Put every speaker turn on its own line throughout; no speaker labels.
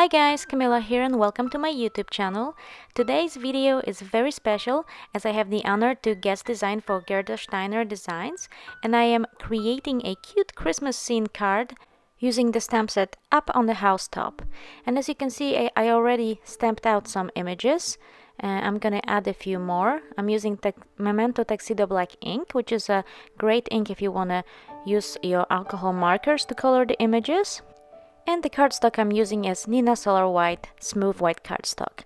Hi guys, Camilla here and welcome to my YouTube channel. Today's video is very special as I have the honor to guest design for Gerda Steiner Designs, and I am creating a cute Christmas scene card using the stamp set up on the housetop. And as you can see, I already stamped out some images. I'm gonna add a few more. I'm using Memento Tuxedo Black ink, which is a great ink if you wanna use your alcohol markers to color the images. And the cardstock I'm using is Nina Solar White Smooth White cardstock.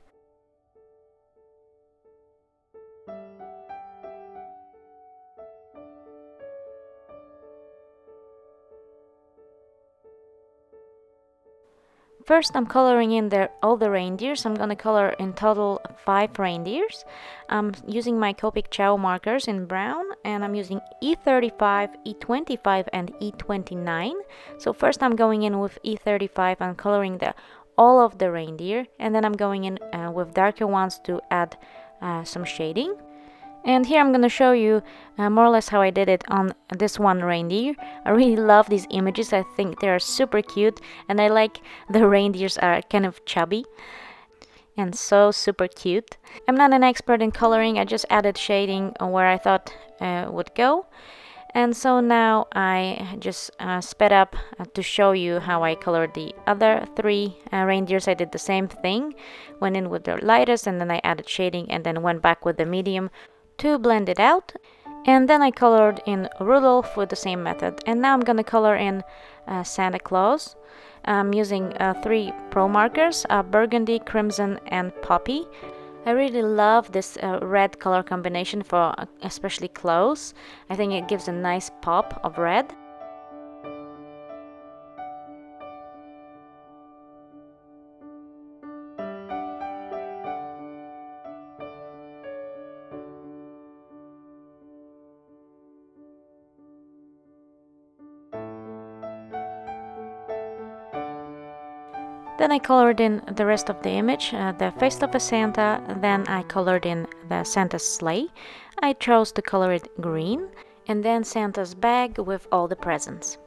First, I'm coloring in all the reindeers. I'm gonna color in total 5 reindeers. I'm using my Copic Ciao markers in brown, and I'm using E35, E25, and E29. So first I'm going in with E35 and coloring all of the reindeer, and then I'm going in with darker ones to add some shading. And here I'm going to show you more or less how I did it on this one reindeer. I really love these images. I think they are super cute, and I like the reindeers are kind of chubby and so super cute. I'm not an expert in coloring. I just added shading where I thought would go. And so now I just sped up to show you how I colored the other 3 reindeers. I did the same thing, went in with the lightest, and then I added shading, and then went back with the medium to blend it out. And then I colored in Rudolph with the same method. And now I'm gonna color in Santa Claus. I'm using 3 pro markers, burgundy, crimson, and poppy. I really love this red color combination for especially clothes. I think it gives a nice pop of red. Then I colored in the rest of the image, the face of a Santa. Then I colored in the Santa's sleigh. I chose to color it green, and then Santa's bag with all the presents.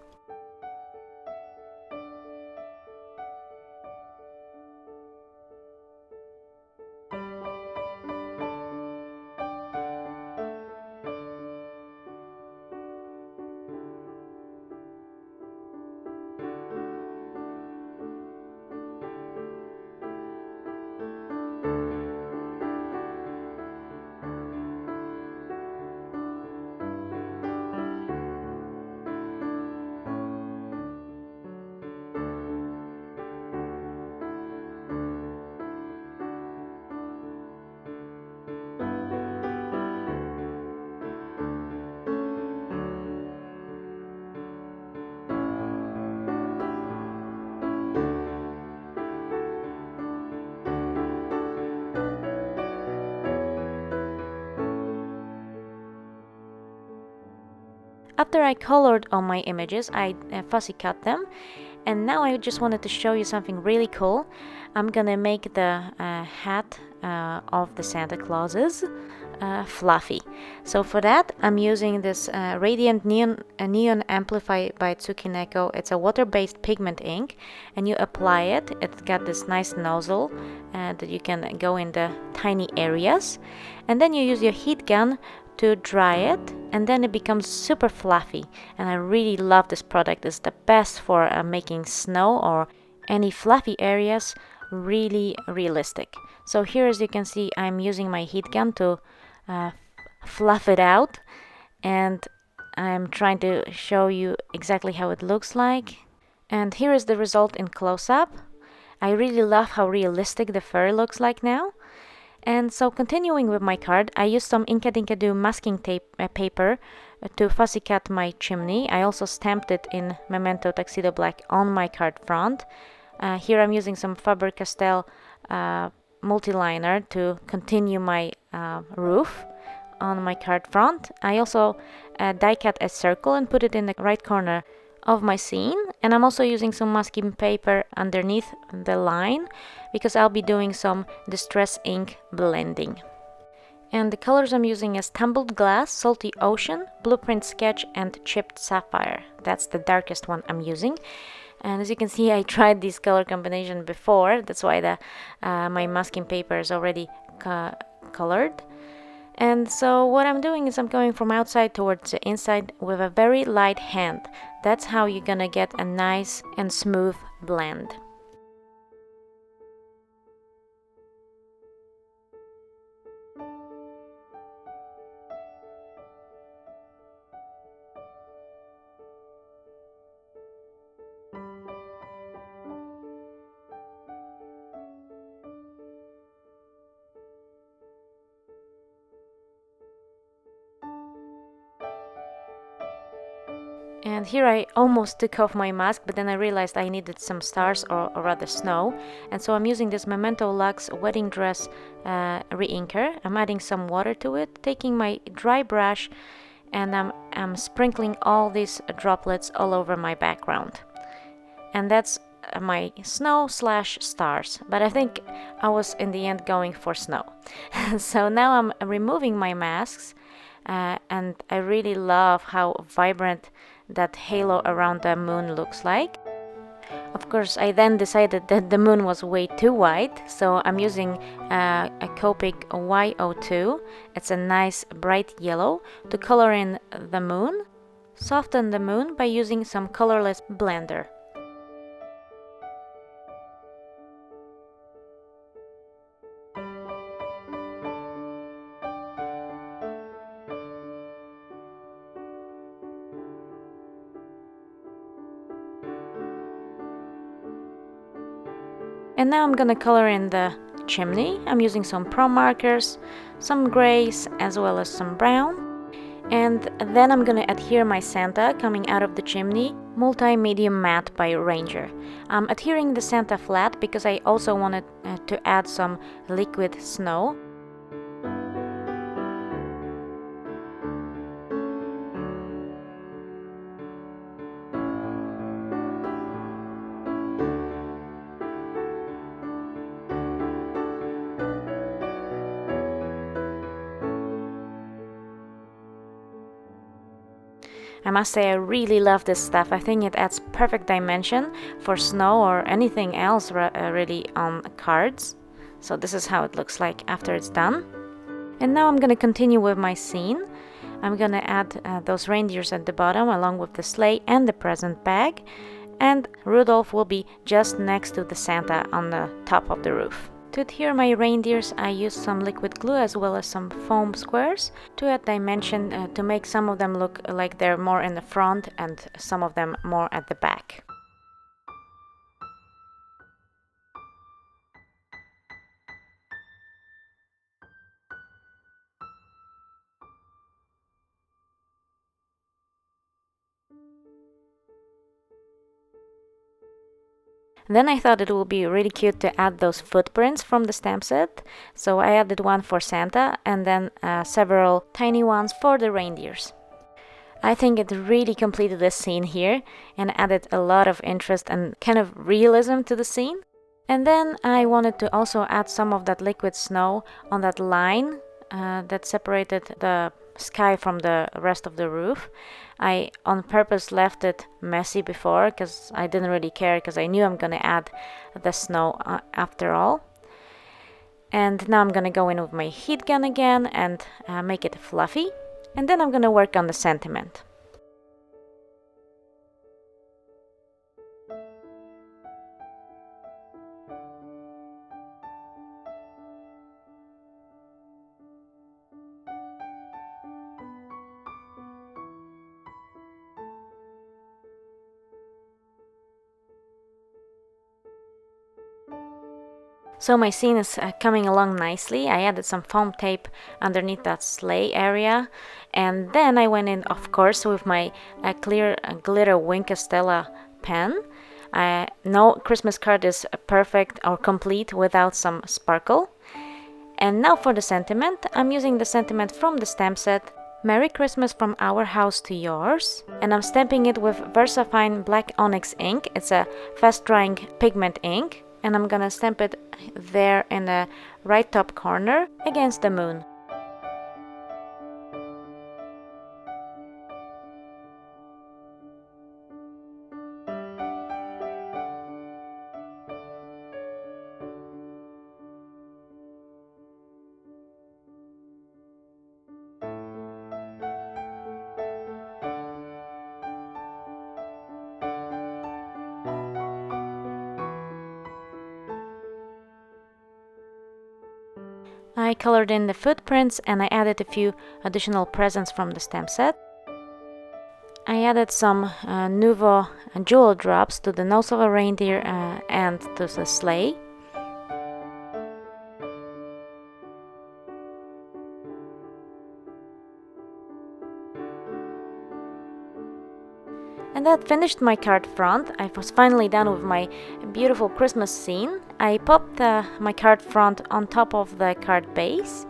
After I colored all my images, I fussy cut them, and now I just wanted to show you something really cool. I'm gonna make the hat of the Santa Clauses fluffy. So for that, I'm using this Radiant Neon Amplify by Tsukineko. It's a water-based pigment ink, and you apply it. It's got this nice nozzle that you can go in the tiny areas, and then you use your heat gun to dry it, and then it becomes super fluffy. And I really love this product. It's the best for making snow or any fluffy areas really realistic. So here, as you can see, I'm using my heat gun to fluff it out, and I'm trying to show you exactly how it looks like. And here is the result in close-up. I really love how realistic the fur looks like now. And so continuing with my card, I used some Inka Dinka Doo masking tape paper to fussy cut my chimney. I also stamped it in Memento Tuxedo Black on my card front. Here I'm using some Faber-Castell multi-liner to continue my roof on my card front. I also die cut a circle and put it in the right corner of my scene, and I'm also using some masking paper underneath the line because I'll be doing some distress ink blending. And the colors I'm using is Tumbled Glass, Salty Ocean, Blueprint Sketch, and Chipped Sapphire. That's the darkest one I'm using. And as you can see, I tried this color combination before. That's why my masking paper is already colored. And so what I'm doing is I'm going from outside towards the inside with a very light hand. That's how you're gonna get a nice and smooth blend. And here I almost took off my mask, but then I realized I needed some stars, or rather snow. And so I'm using this Memento Luxe Wedding Dress re-inker. I'm adding some water to it, taking my dry brush, and I'm sprinkling all these droplets all over my background. And that's my snow / stars. But I think I was in the end going for snow. So now I'm removing my masks, and I really love how vibrant that halo around the moon looks like. Of course, I then decided that the moon was way too white, so I'm using a Copic Y02. It's a nice bright yellow to color in the moon, soften the moon by using some colorless blender. And now I'm gonna color in the chimney. I'm using some prom markers, some grays, as well as some brown. And then I'm gonna adhere my Santa coming out of the chimney, multi-medium matte by Ranger. I'm adhering the Santa flat because I also wanted to add some liquid snow. I must say I really love this stuff. I think it adds perfect dimension for snow or anything else really on cards. So this is how it looks like after it's done. And now I'm gonna continue with my scene. I'm gonna add those reindeers at the bottom along with the sleigh and the present bag. And Rudolph will be just next to the Santa on the top of the roof. To adhere my reindeers, I used some liquid glue as well as some foam squares to add dimension to make some of them look like they're more in the front and some of them more at the back. Then I thought it would be really cute to add those footprints from the stamp set, so I added one for Santa and then several tiny ones for the reindeers. I think it really completed the scene here and added a lot of interest and kind of realism to the scene. And then I wanted to also add some of that liquid snow on that line that separated the sky from the rest of the roof. I on purpose left it messy before because I didn't really care because I knew I'm gonna add the snow after all. And now I'm gonna go in with my heat gun again and make it fluffy, and then I'm gonna work on the sentiment. So my scene is coming along nicely. I added some foam tape underneath that sleigh area, and then I went in, of course, with my clear glitter Wink Stella pen. No Christmas card is perfect or complete without some sparkle. And now for the sentiment. I'm using the sentiment from the stamp set, Merry Christmas from our house to yours, and I'm stamping it with VersaFine Black Onyx ink. It's a fast-drying pigment ink, and I'm gonna stamp it there in the right top corner against the moon. I colored in the footprints and I added a few additional presents from the stamp set. I added some Nouveau jewel drops to the nose of a reindeer and to the sleigh. And that finished my card front. I was finally done with my beautiful Christmas scene. I popped my card front on top of the card base.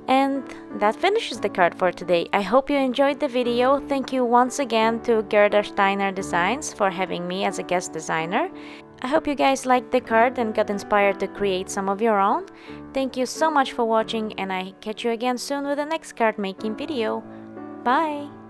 And that finishes the card for today. I hope you enjoyed the video. Thank you once again to Gerda Steiner Designs for having me as a guest designer. I hope you guys liked the card and got inspired to create some of your own. Thank you so much for watching, and I catch you again soon with the next card making video. Bye!